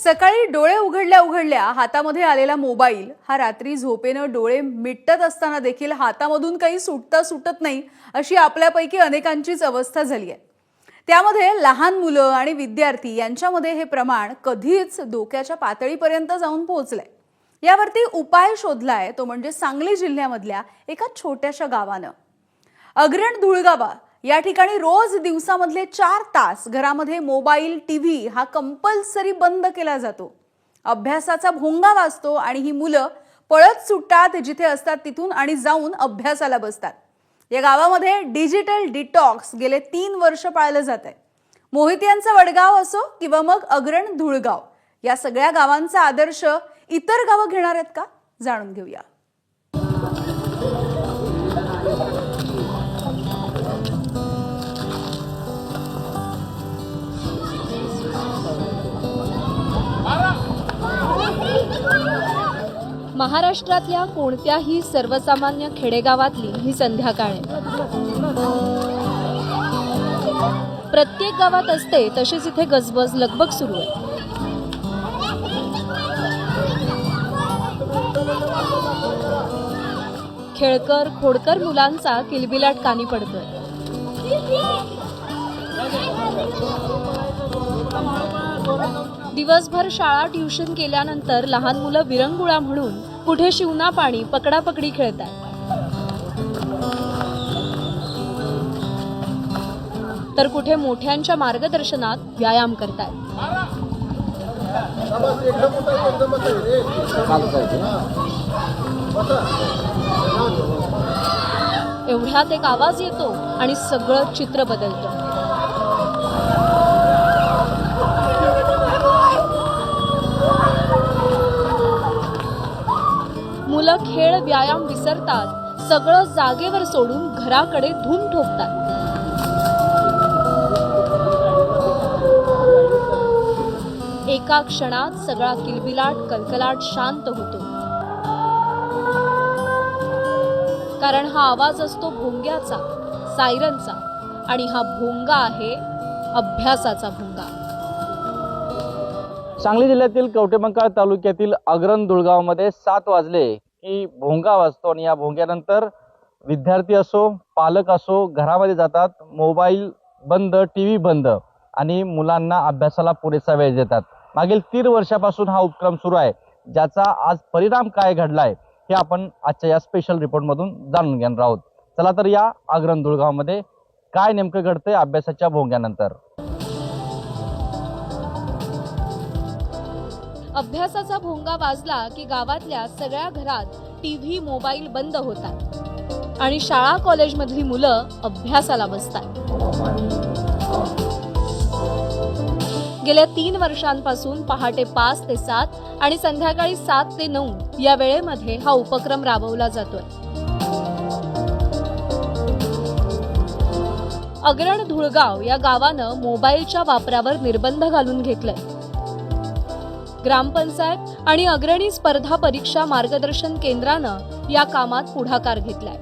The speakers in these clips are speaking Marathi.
सकाळी डोळे उघडल्या उघडल्या हातामध्ये आलेला मोबाईल हा रात्री झोपेनं डोळे मिटत असताना देखील हातामधून काही सुटत नाही अशी आपल्यापैकी अनेकांचीच अवस्था झाली आहे। त्यामध्ये लहान मुलं आणि विद्यार्थी यांच्यामध्ये हे प्रमाण कधीच धोक्याच्या पातळीपर्यंत जाऊन पोहोचलंय। यावरती उपाय शोधलाय तो म्हणजे सांगली जिल्ह्यामधल्या एका छोट्याशा गावानं। अग्रण धुळगावा या ठिकाणी रोज दिवसामधले 4 तास घरामध्ये मोबाईल टीव्ही हा कंपल्सरी बंद केला जातो। अभ्यासाचा भोंगा वाजतो आणि ही मुलं पळत सुटतात जिथे असतात तिथून आणि जाऊन अभ्यासाला बसतात। या गावामध्ये डिजिटल डिटॉक्स गेले 3 वर्ष पाळलं जातंय। मोहित्यांचा वडगाव असो किंवा मग अग्रण धुळगाव या सगळ्या गावांचा आदर्श इतर गावं घेणार आहेत का, जाणून घेऊया। महाराष्ट्रातल्या कोणत्याही सर्वसामान्य खेडेगावातली ही संध्याकाळ आहे। प्रत्येक गावात असते तशीच इथे गजबज लगबग सुरू आहे। खेळकर खोडकर मुलांचा किलबिलाट कानी पडतोय। दिवसभर शाळा ट्युशन केल्यानंतर लहान मुलं विरंगुळा म्हणून कुठे शिवना पाणी पकडापकडी खेळतात, तर कुठे मोठ्यांच्या मार्गदर्शनात व्यायाम करतात। एवढ्यात एक आवाज येतो आणि सगळं चित्र बदलतं। मुलं खेळ व्यायाम विसरतात, सगळं जागेवर सोडून घराकडे धूम ठोकतात। एका क्षणात सगळा किलबिलाट कलकलाट शांत होतो, कारण हा आवाज असतो भोंग्याचा, सायरनचा, आणि हा भोंगा आहे अभ्यासाचा भोंगा। सांगली जिल्ह्यातील कवठेमंकाळ तालुक्यातील अग्रण धुळगावमध्ये 7 वाजले की भोंगा वाजतो आणि या भोंग्यानंतर विद्यार्थी असो पालक असो घरामध्ये जातात, मोबाईल बंद, टीव्ही बंद आणि मुलांना अभ्यासाला पुरेसा वेळ देतात। मागील 3 वर्षापासून हा उपक्रम सुरू आहे, ज्याचा आज परिणाम काय घडलाय हे आपण आजच्या या स्पेशल रिपोर्टमधून जाणून घेणार आहोत। चला तर या अग्रण धुळगावमध्ये काय नेमकं घडतंय अभ्यासाच्या भोंग्यानंतर। अभ्यासाचा भोंगा वाजला की गावातल्या सगळ्या घरात टीव्ही मोबाईल बंद होतात आणि शाळा कॉलेजमधली मुलं अभ्यासाला बसतात। गेल्या 3 वर्षांपासून पहाटे 5 ते 7 आणि संध्याकाळी 7 ते 9 या वेळेमध्ये हा उपक्रम राबवला जातोय। अग्रण धुळगाव या गावानं मोबाईलच्या वापरावर निर्बंध घालून घेतलाय। ग्रामपंचायत आणि अग्रणी स्पर्धा परीक्षा मार्गदर्शन केंद्रानं या कामात पुढाकार घेतलाय।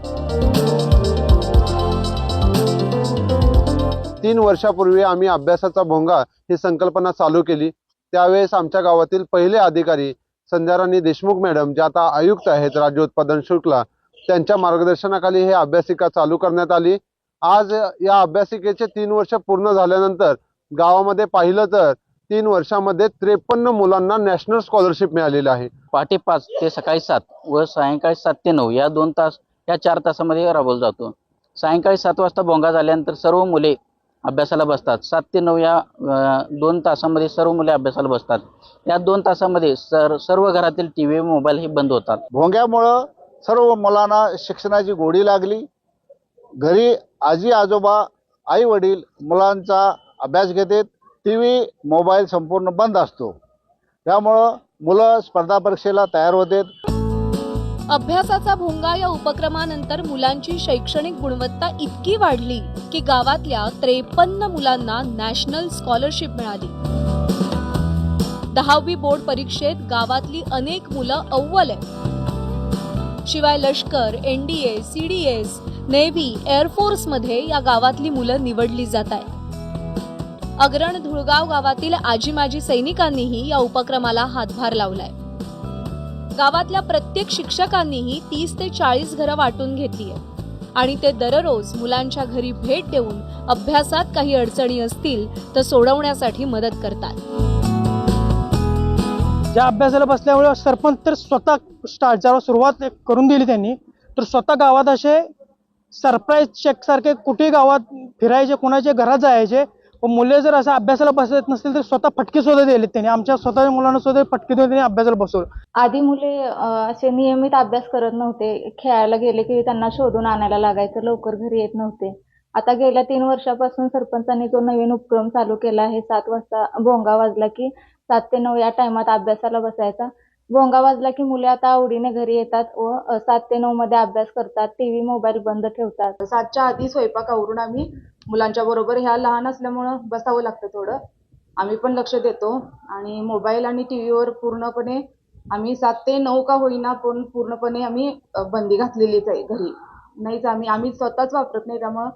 3 वर्षापूर्वी आम्ही अभ्यासाचा भोंगा ही संकल्पना चालू केली। त्यावेळेस आमच्या गावातील पहिले अधिकारी संध्याराणी देशमुख मॅडम, ज्या आता आयुक्त आहेत राज्य उत्पादन शुल्कला, त्यांच्या मार्गदर्शनाखाली हे अभ्यासिका चालू करण्यात आली। आज या अभ्यासिकेचे 3 वर्ष पूर्ण झाल्यानंतर गावामध्ये पाहिलं तर 3 वर्षामध्ये 53 मुलांना नॅशनल स्कॉलरशिप मिळालेली आहे। पहाटे 5 ते सकाळी 7 व सायंकाळी 7 ते 9 या 2 तास या 4 तासामध्ये राबवला जातो। सायंकाळी 7 वाजता भोंगा झाल्यानंतर सर्व मुले अभ्यासाला बसतात। 7 ते 9 या 2 तासामध्ये सर्व मुले अभ्यासाला बसतात। या 2 तासामध्ये सर्व घरातील टीव्ही मोबाईल हे बंद होतात। भोंग्यामुळं सर्व मुलांना शिक्षणाची गोडी लागली। घरी आजी आजोबा आई वडील मुलांचा अभ्यास घेतात, टीव्ही मोबाईल संपूर्ण बंद असतो, त्यामुळं मुलं स्पर्धा परीक्षेला तयार होतात। अभ्यासाचा भोंगा या उपक्रमानंतर मुलांची शैक्षणिक गुणवत्ता इतकी वाढली की गावातल्या 53 मुलांना नॅशनल स्कॉलरशिप मिळाली। 10वी बोर्ड परीक्षेत गावातली अनेक मुलं अव्वल आहेत। शिवाय लष्कर, NDA, CDS, नेव्ही, एअरफोर्स मध्ये या गावातली मुलं निवडली जात आहेत। अग्रण धुळगाव गावातील आजी माजी सैनिकांनीही या उपक्रमाला हातभार लावलाय. गावातल्या प्रत्येक शिक्षकांनीही 30 ते 40 घरं वाटून घेतली आहेत आणि ते दररोज मुलांच्या घरी भेट देऊन अभ्यासात काही अडचणी असतील तर सोडवण्यासाठी मदत करतात. ज्या अभ्यासाला बसल्यामुळे सरपंच तर स्वतः ज्यावेळेस सुरुवात करून दिली त्यांनी, तर स्वतः गावात असे सरप्राईज चेक सारखे कुठे गावात फिरायचे, कोणाच्या घरात जायचे व मुले जर असं अभ्यासाला बसत नसतील तर स्वतः फटके सुद्धा दिले त्यांनी. आमच्या स्वतःच्या मुलांना सुद्धा फटके देऊन त्यांनी अभ्यासाला बसवलं. आधी मुले असे नियमित अभ्यास करत नव्हते. खेळायला गेले की त्यांना शोधून आणायला लागायचं, लवकर घरी येत नव्हते. आता गेल्या 3 वर्षापासून सरपंचांनी जो नवीन उपक्रम चालू केला आहे, 7 वाजता भोंगा वाजला की 7 ते 9 या टायमात अभ्यासाला बसायचा. भोंगा वाजला की मुले आता आवडीने घरी येतात व 7 ते 9 मध्ये अभ्यास करतात. टीव्ही मोबाईल बंद ठेवतात. 7च्या आधी स्वयंपाक आवरून आम्ही मुलांच्या बरोबर, ह्या लहान असल्यामुळं बसावं लागतं थोडं, आम्ही पण लक्ष देतो आणि मोबाईल आणि टीव्हीवर पूर्णपणे आम्ही 7 ते 9 का होईना पण पूर्णपणे आम्ही बंदी घातलेलीच आहे. घरी नाहीच आम्ही स्वतःच वापरत नाही, त्यामुळं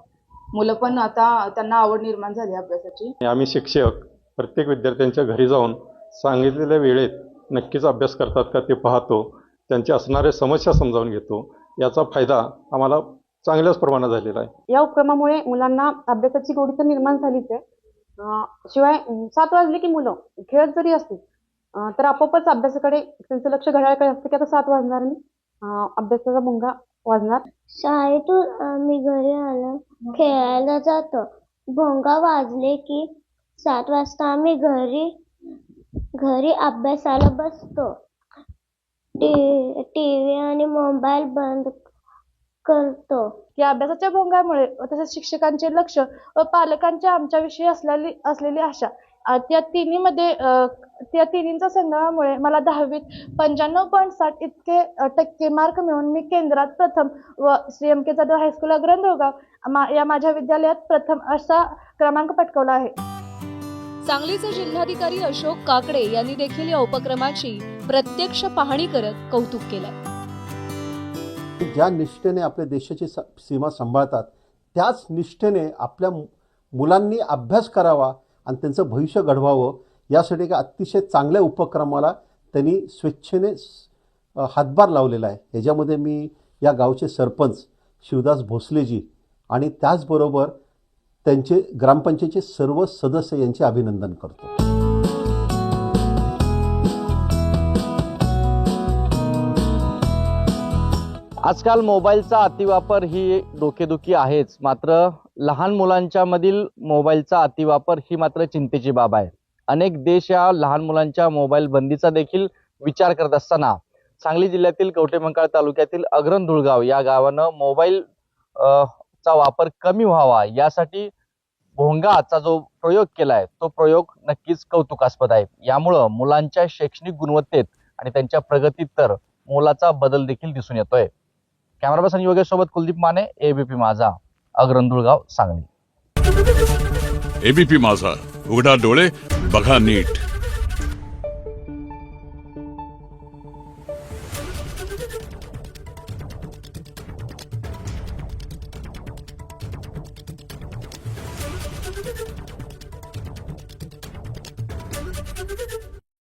मुलं पण आता त्यांना आवड निर्माण झाली अभ्यासाची. आम्ही शिक्षक प्रत्येक विद्यार्थ्यांच्या घरी जाऊन सांगितलेल्या वेळेत नक्कीच अभ्यास करतात का ते पाहतो, त्यांच्या असणाऱ्या समस्या समजावून घेतो. याचा फायदा आम्हाला चांगल्याच प्रमाणात झालेला आहे. या उपक्रमामुळे मुलांना अभ्यासाची गोडी तर निर्माण झालीच आहे. शिवाय 7 वाजले की मुलं खेळत जरी असतील तर आपोआपच अभ्यासाकडे त्यांचं लक्ष घड्याळाकडे असतं की आता 7 वाजणार आणि अभ्यासाचा भुंगा वाजणार. शाळेतून आम्ही घरी आलो खेळायला जातो. भोंगा वाजले की 7 वाजता आम्ही घरी अभ्यासाला बसतो. टीव्ही आणि मोबाईल बंद करतो. या अभ्यासाच्या भोंगामुळे तसेच शिक्षकांचे लक्ष व पालकांच्या आमच्याविषयी असलेली आशा त्या तिन्हींच्या संगमामुळे मला 10वीत 95.60 इतके टक्के मार्क मिळून मी केंद्रात प्रथम व श्री एम के जाधव हायस्कूल अग्रण धुळगाव या माझ्या विद्यालयात प्रथम असा क्रमांक पटकावला आहे. सांगलीचे जिल्हाधिकारी अशोक काकडे यांनी देखील या उपक्रमाची प्रत्यक्ष पाहणी करत कौतुक केलंय. ज्या निष्ठेने आपल्या देशाची सीमा सांभाळतात त्याच निष्ठेने आपल्या मुलांनी अभ्यास करावा आणि त्यांचं भविष्य घडवावं यासाठी एका अतिशय चांगल्या उपक्रमाला त्यांनी स्वेच्छेने हातभार लावलेला आहे. ह्याच्यामध्ये मी या गावचे सरपंच शिवदास भोसलेजी आणि त्याचबरोबर त्यांचे ग्रामपंचायतीचे सर्व सदस्य यांचे अभिनंदन करतो. आजकाल मोबाईलचा अतिवापर ही डोकेदुखी आहेच, मात्र लहान मुलांच्या मधील मोबाईलचा अतिवापर ही मात्र चिंतेची बाब आहे. अनेक देश या लहान मुलांच्या मोबाईल बंदीचा देखील विचार करत असताना सांगली जिल्ह्यातील कवठेमंकाळ तालुक्यातील अग्रण धुळगाव या गावानं मोबाईल चा वापर कमी व्हावा यासाठी भोंगाचा जो प्रयोग केलाय तो प्रयोग नक्कीच कौतुकास्पद आहे. यामुळं मुलांच्या शैक्षणिक गुणवत्तेत आणि त्यांच्या प्रगतीत तर मोलाचा बदल देखील दिसून येतोय. कॅमेरा पर्सन योगेश सोबत कुलदीप माने, एबीपी माझा, अग्रण धुळगाव, सांगली. एबीपी माझा, उघडा डोळे बघा नीट.